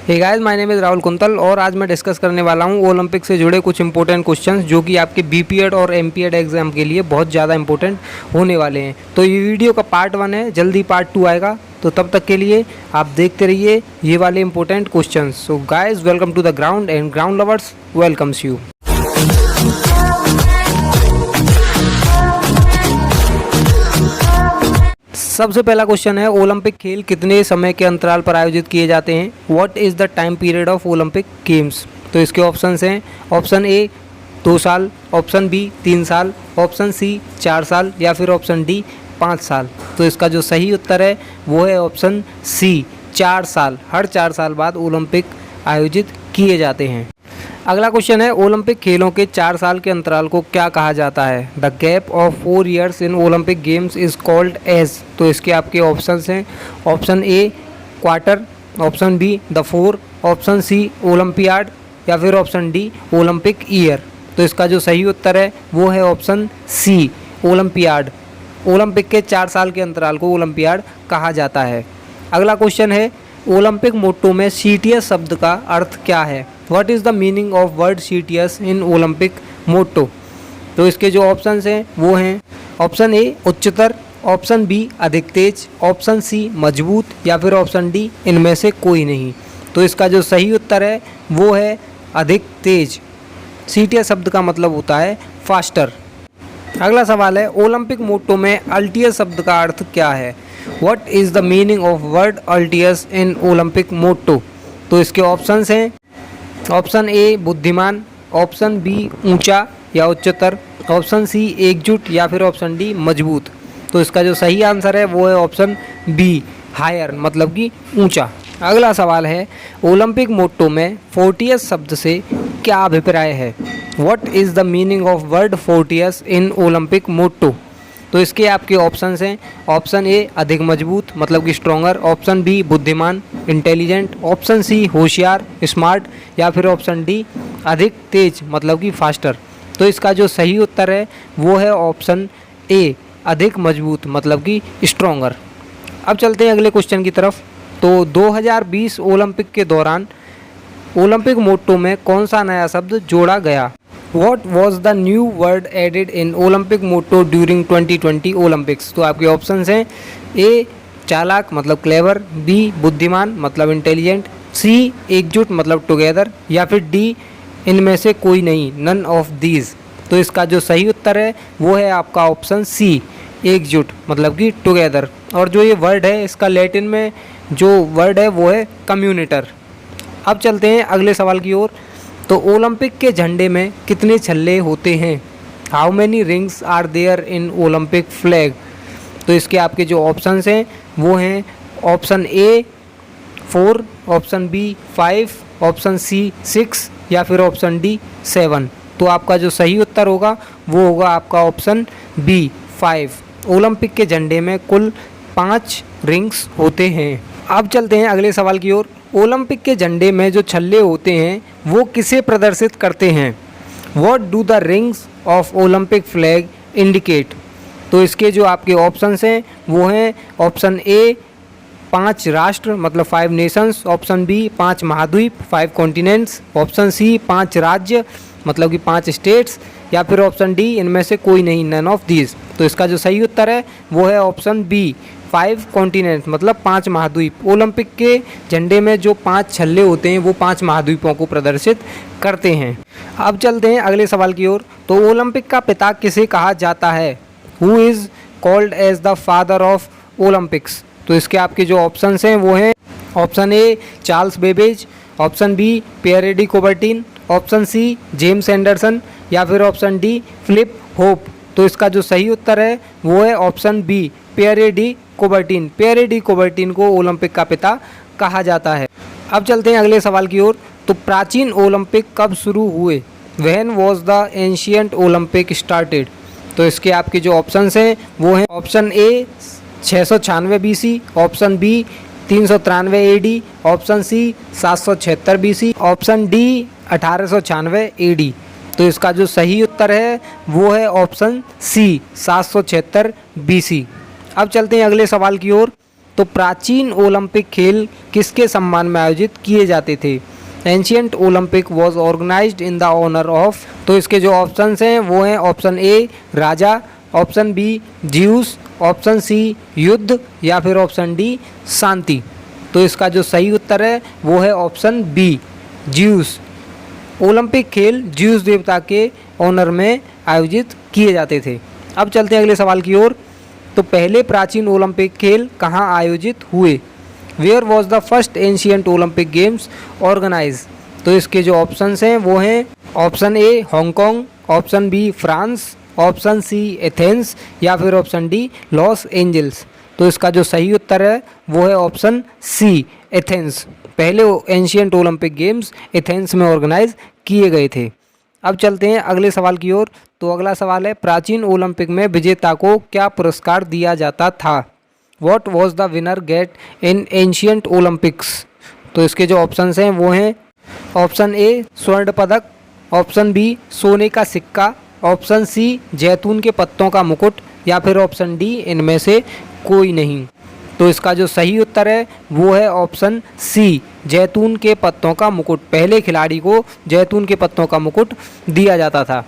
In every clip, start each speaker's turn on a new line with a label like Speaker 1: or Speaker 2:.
Speaker 1: Hey guys, my name is Rahul Kuntal और आज मैं डिस्कस करने वाला हूँ ओलंपिक से जुड़े कुछ इंपॉर्टेंट क्वेश्चंस जो कि आपके बीपीएड और एमपीएड एग्जाम के लिए बहुत ज़्यादा इंपॉर्टेंट होने वाले हैं। तो ये वीडियो का पार्ट 1 है, जल्दी पार्ट 2 आएगा, तो तब तक के लिए आप देखते रहिए ये वाले important questions. So guys, welcome to the ground and ground lovers welcomes you. सबसे पहला क्वेश्चन है, ओलंपिक खेल कितने समय के अंतराल पर आयोजित किए जाते हैं? What is the time period of Olympic games? तो इसके ऑप्शंस हैं, ऑप्शन ए 2 साल, ऑप्शन बी 3 साल, ऑप्शन सी 4 साल या फिर ऑप्शन डी 5 साल। तो इसका जो सही उत्तर है वो है ऑप्शन सी 4 साल। हर 4 साल बाद ओलंपिक आयोजित किए जाते हैं। अगला क्वेश्चन है, ओलंपिक खेलों के 4 साल के अंतराल को क्या कहा जाता है? The gap of 4 years in Olympic games is called as. तो इसके आपके ऑप्शंस हैं, option A quarter, option B the 4, option C Olympiad या फिर ऑप्शन डी ओलंपिक ईयर। तो इसका जो सही उत्तर है वो है ऑप्शन सी ओलंपियाड। ओलंपिक के 4 साल के अंतराल को ओलंपियाड कहा जाता है। अगला क्वेश्चन है, ओलंपिक मोटो में सीटीएस शब्द का अर्थ क्या है? What is the meaning of word Citius in Olympic motto? तो इसके जो ऑप्शंस हैं वो हैं, ऑप्शन ए उच्चतर, ऑप्शन बी अधिक तेज, ऑप्शन सी मजबूत या फिर ऑप्शन डी इनमें से कोई नहीं। तो इसका जो सही उत्तर है वो है अधिक तेज। सीटीएस शब्द का मतलब होता है फास्टर। अगला सवाल है, ओलंपिक मोटो में अल्टियस शब्द का अर्थ क्या है? What is the meaning of word Altius in Olympic motto? तो इसके ऑप्शंस हैं, ऑप्शन ए बुद्धिमान, ऑप्शन बी ऊंचा या उच्चतर, ऑप्शन सी एकजुट या फिर ऑप्शन डी मजबूत। तो इसका जो सही आंसर है वो है ऑप्शन बी हायर, मतलब कि ऊंचा। अगला सवाल है, ओलंपिक मोटो में 40th शब्द से क्या अभिप्राय है? What is the meaning of word 40th in Olympic motto? तो इसके आपके ऑप्शंस हैं, ऑप्शन ए अधिक मजबूत मतलब कि स्ट्रॉन्गर, ऑप्शन बी बुद्धिमान इंटेलिजेंट, ऑप्शन सी होशियार स्मार्ट या फिर ऑप्शन डी अधिक तेज मतलब कि फास्टर। तो इसका जो सही उत्तर है वो है ऑप्शन ए अधिक मजबूत मतलब कि स्ट्रॉन्गर। अब चलते हैं अगले क्वेश्चन की तरफ। तो 2020 ओलंपिक के दौरान ओलंपिक मोटो में कौन सा नया शब्द जोड़ा गया? What was the new word added in Olympic motto during 2020 Olympics? तो आपके ऑप्शंस हैं, ए चालाक मतलब क्लेवर, बी बुद्धिमान मतलब इंटेलिजेंट, सी एकजुट मतलब टुगेदर या फिर डी इनमें से कोई नहीं, नन ऑफ दीज। तो इसका जो सही उत्तर है वो है आपका ऑप्शन सी एकजुट मतलब कि टुगेदर। और जो ये वर्ड है इसका लैटिन में जो वर्ड है वो है कम्युनिटर। अब चलते हैं अगले सवाल की ओर। तो ओलंपिक के झंडे में कितने छल्ले होते हैं? How many rings are there in Olympic flag? तो इसके आपके जो ऑप्शंस हैं वो हैं, option A 4, option B 5, option C 6 या फिर ऑप्शन डी 7। तो आपका जो सही उत्तर होगा वो होगा आपका ऑप्शन बी 5। ओलंपिक के झंडे में कुल 5 रिंग्स होते हैं। अब चलते हैं अगले सवाल की ओर। ओलंपिक के झंडे में जो छल्ले होते हैं वो किसे प्रदर्शित करते हैं? What do the rings of Olympic flag indicate? तो इसके जो आपके ऑप्शंस हैं वो हैं, ऑप्शन ए 5 राष्ट्र मतलब 5 नेशंस, ऑप्शन बी 5 महाद्वीप 5 कॉन्टिनेंट्स, ऑप्शन सी 5 राज्य मतलब कि 5 स्टेट्स या फिर ऑप्शन डी इनमें से कोई नहीं, नन ऑफ दीज। तो इसका जो सही उत्तर है वो है ऑप्शन बी 5 कॉन्टिनेंट मतलब 5 महाद्वीप। ओलंपिक के झंडे में जो 5 छल्ले होते हैं वो 5 महाद्वीपों को प्रदर्शित करते हैं। अब चलते हैं अगले सवाल की ओर। तो ओलंपिक का पिता किसे कहा जाता है? Who is called as the father of Olympics? तो इसके आपके जो ऑप्शंस हैं वो हैं, option A Charles Babbage, option B Pierre de Coubertin, option C James Anderson या फिर ऑप्शन डी फिलिप होप। तो इसका जो सही उत्तर है वो है option B Pierre de Coubertin. पियर डी कुबर्टिन को ओलंपिक का पिता कहा जाता है। अब चलते हैं अगले सवाल की ओर। तो प्राचीन ओलंपिक कब शुरू हुए? When was the ancient Olympic started? तो इसके आपके जो ऑप्शंस हैं वो हैं, option A 696 BC, option B 393 AD, option C 776 BC, option D 1896 AD. तो इसका जो सही उत्तर है वो है ऑप्शन सी 776 बीसी। अब चलते हैं अगले सवाल की ओर। तो प्राचीन ओलंपिक खेल किसके सम्मान में आयोजित किए जाते थे? Ancient Olympic was organized in the honour of. तो इसके जो ऑप्शंस हैं वो हैं ऑप्शन ए राजा, option B Zeus, option C युद्ध या फिर ऑप्शन डी शांति। तो इसका जो सही उत्तर है वो है ऑप्शन बी ज्यूस। ओलंपिक खेल ज्यूस देवता के ऑनर में आयोजित किए जाते थे। अब चलते हैं अगले सवाल की ओर। तो पहले प्राचीन ओलंपिक खेल कहाँ आयोजित हुए? Where was the first ancient Olympic games organize? तो इसके जो ऑप्शंस हैं वो हैं option A Hong Kong, option B France, option C Athens या फिर ऑप्शन डी लॉस एंजल्स। तो इसका जो सही उत्तर है वो है ऑप्शन सी एथेंस। पहले एंशियंट ओलंपिक गेम्स एथेंस में ऑर्गेनाइज किए गए थे। अब चलते हैं अगले सवाल की ओर। तो अगला सवाल है प्राचीन ओलंपिक में विजेता को क्या पुरस्कार दिया जाता था? What was the winner get in ancient Olympics? तो इसके जो ऑप्शंस हैं वो हैं ऑप्शन ए स्वर्ण पदक, ऑप्शन बी सोने का सिक्का, ऑप्शन सी जैतून के पत्तों का मुकुट या फिर ऑप्शन डी इनमें से कोई नहीं। तो इसका जो सही उत्तर है वो है ऑप्शन सी जैतून के पत्तों का मुकुट। पहले खिलाड़ी को जैतून के पत्तों का मुकुट दिया जाता था।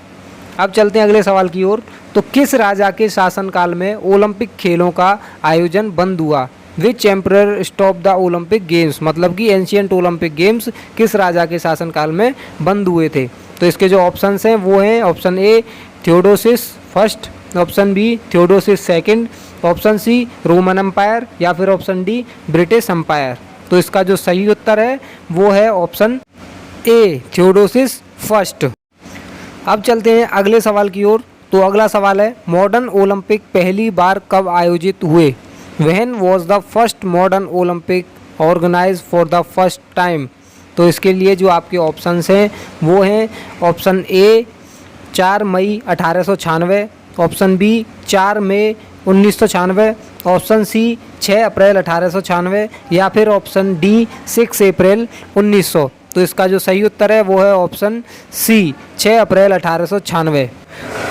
Speaker 1: अब चलते हैं अगले सवाल की ओर। तो किस राजा के शासनकाल में ओलंपिक खेलों का आयोजन बंद हुआ? Which emperor stop the Olympic games? मतलब कि एंशियंट ओलंपिक गेम्स किस राजा के शासनकाल में बंद हुए थे? तो इसके जो ऑप्शंस हैं वो हैं option A Theodosius first, option B Theodosius second, option C Roman Empire या फिर ऑप्शन डी ब्रिटिश एम्पायर। तो इसका जो सही उत्तर है वो है ऑप्शन ए थियोडोसिस फर्स्ट। अब चलते हैं अगले सवाल की ओर। तो अगला सवाल है मॉडर्न ओलंपिक पहली बार कब आयोजित हुए? When was the first modern Olympic organize for the first time? तो इसके लिए जो आपके ऑप्शंस हैं वो हैं option A 4 May 1896, option B 4 May 1996, option C 6 April 1896 या फिर ऑप्शन डी 6 अप्रैल 1900। तो इसका जो सही उत्तर है वो है ऑप्शन सी 6 अप्रैल 1896।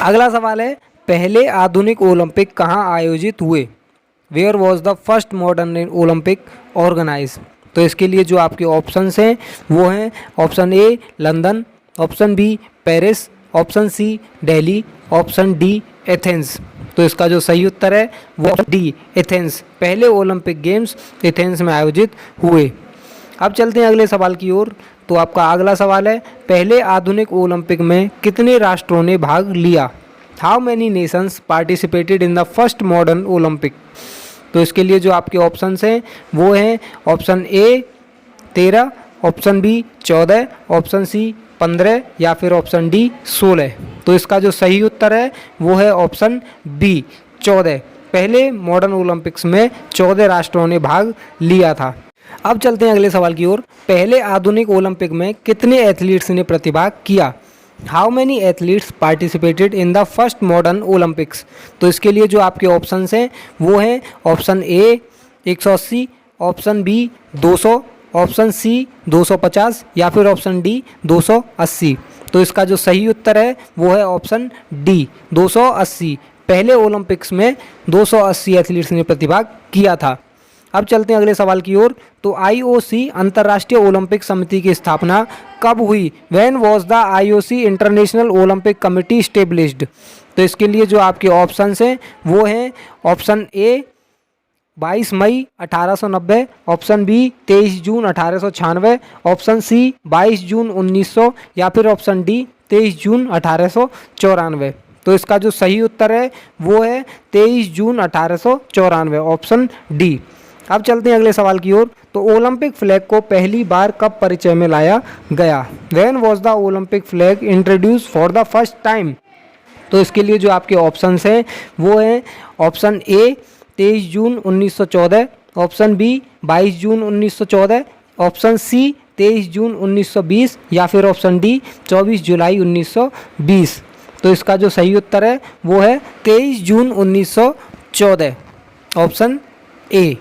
Speaker 1: अगला सवाल है पहले आधुनिक ओलंपिक कहाँ आयोजित हुए? Where was the first modern Olympic organize? तो इसके लिए जो आपके ऑप्शंस हैं वो हैं option A London, option B Paris, option C Delhi, option D Athens. तो इसका जो सही उत्तर है वो डी एथेंस। पहले ओलंपिक गेम्स एथेंस में आयोजित हुए। अब चलते हैं अगले सवाल की ओर। तो आपका अगला सवाल है पहले आधुनिक ओलंपिक में कितने राष्ट्रों ने भाग लिया? How many nations participated in the first modern Olympic? तो इसके लिए जो आपके ऑप्शंस हैं वो हैं option A 13, option B 14, option C 15 या फिर ऑप्शन डी 16। तो इसका जो सही उत्तर है वो है ऑप्शन बी 14। पहले मॉडर्न ओलंपिक्स में 14 राष्ट्रों ने भाग लिया था। अब चलते हैं अगले सवाल की ओर। पहले आधुनिक ओलंपिक में कितने एथलीट्स ने प्रतिभाग किया? How many athletes participated in the first modern Olympics? तो इसके लिए जो आपके ऑप्शंस हैं वो हैं option A 180, option B 200, option C 250 या फिर ऑप्शन डी 280। तो इसका जो सही उत्तर है वो है ऑप्शन डी 280। पहले ओलंपिक्स में 280 एथलीट्स ने प्रतिभाग किया था। अब चलते हैं अगले सवाल की ओर। तो आईओसी अंतर्राष्ट्रीय ओलंपिक समिति की स्थापना कब हुई? When was the IOC International Olympic Committee established? तो इसके लिए जो आपके ऑप्शंस हैं वो हैं option A 22 May 1890, option B 23 June 1896, option C 22 June 1900 या फिर ऑप्शन डी 23 जून 1894। तो इसका जो सही उत्तर है वो है 23 जून 1894, ऑप्शन डी। अब चलते हैं अगले सवाल की ओर। तो ओलंपिक फ्लैग को पहली बार कब परिचय में लाया गया? When was the Olympic flag introduce for the first time? तो इसके लिए जो आपके ऑप्शंस हैं वो हैं option A 23 June 1914, option B 22 June 1914, option C 23 June 1920 या फिर ऑप्शन डी 24 जुलाई 1920। तो इसका जो सही उत्तर है वो है 23 जून 1914, ऑप्शन ए।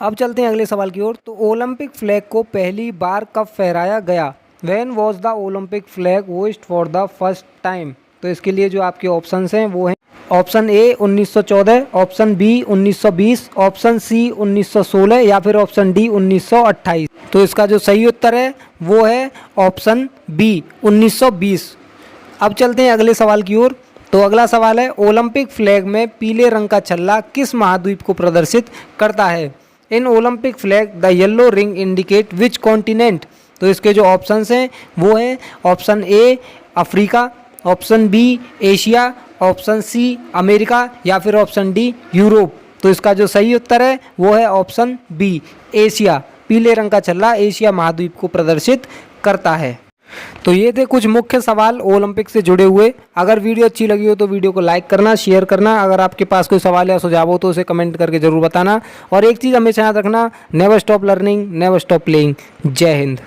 Speaker 1: अब चलते हैं अगले सवाल की ओर। तो ओलंपिक फ्लैग को पहली बार कब फहराया गया? When was the Olympic flag hoist for the first time? तो इसके लिए जो आपके ऑप्शंस हैं वो हैं option A 1914, option B 1920, option C 1916 या फिर ऑप्शन डी 1928। तो इसका जो सही उत्तर है वो है ऑप्शन बी 1920। अब चलते हैं अगले सवाल की ओर। तो अगला सवाल है, ओलंपिक फ्लैग में पीले रंग का छल्ला किस महाद्वीप को प्रदर्शित करता है? In Olympic flag the yellow ring indicate which continent. तो इसके जो ऑप्शंस हैं वो हैं option A Africa, option B Asia, option C America या फिर ऑप्शन डी यूरोप। तो इसका जो सही उत्तर है वो है ऑप्शन बी एशिया। पीले रंग का छल्ला एशिया महाद्वीप को प्रदर्शित करता है। तो ये थे कुछ मुख्य सवाल ओलंपिक से जुड़े हुए। अगर वीडियो अच्छी लगी हो तो वीडियो को लाइक करना, शेयर करना। अगर आपके पास कोई सवाल या सुझाव हो तो उसे कमेंट करके ज़रूर बताना। और एक चीज़ हमेशा याद रखना, never stop learning, never stop playing. जय हिंद।